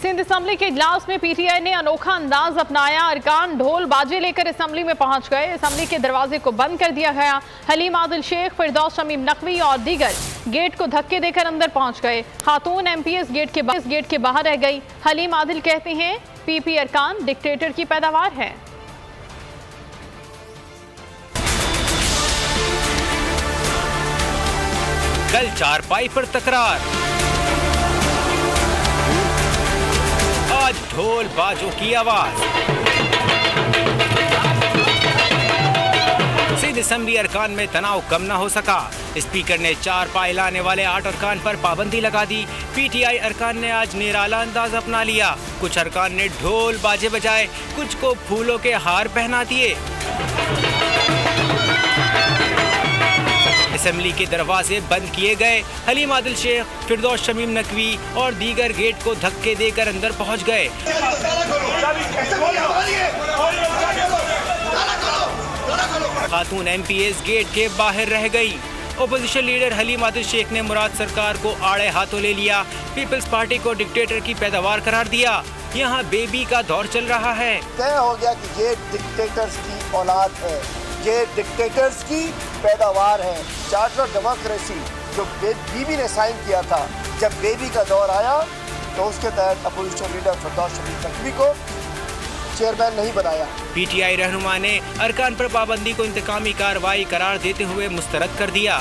Sindh assembly के इजलास में पीटीआई ने अनोखा अंदाज अपनाया। अरकान ढोल बाजे लेकर असेंबली में पहुंच गए। असेंबली के दरवाजे को बंद कर दिया गया। हलीम आदिल शेख, फिरदौस शमीम नकवी और दीगर गेट को धक्के देकर अंदर पहुंच गए। खातून एमपीएस गेट के बाहर रह गई। हलीम आदिल कहते हैं पीपी अरकान डिक्टेटर की पैदावार है। कल चारपाई पर तकरार, आज ढोल बाजों की आवाज। सिंध असेंबली अरकान में तनाव कम न हो सका। स्पीकर ने चारपाई लाने वाले 8 अरकान पर पाबंदी लगा दी। पीटीआई अरकान ने आज निराला अंदाज अपना लिया। कुछ अरकान ने ढोल बाजे बजाए, कुछ को फूलों के हार पहना दिए। असेंबली के दरवाजे बंद किए गए। हलीम आदिल शेख, फिरदौस शमीम नकवी और दीगर गेट को धक्के देकर अंदर पहुंच गए। खातून एमपीएस गेट के बाहर रह गई। ओपोजिशन लीडर हलीम आदिल शेख ने मुराद सरकार को आड़े हाथों ले लिया। पीपल्स पार्टी को डिक्टेटर की पैदावार करार दिया। यहाँ बेबी का दौर चल रहा है। तय हो गया कि ये डिक्टेटर्स की औलाद है, ये डिक्टेटर्स की पैदावार है। चार्टर ऑफ डेमोक्रेसी जो बीबी ने साइन किया था, जब बेबी का दौर आया तो उसके तहत अपोजिशन लीडर फिरदौस शमीम नकवी को चेयरमैन नहीं बनाया। पीटीआई रहनुमा ने अरकान पर पाबंदी को इंतकामी कार्रवाई करार देते हुए मुस्तरद कर दिया।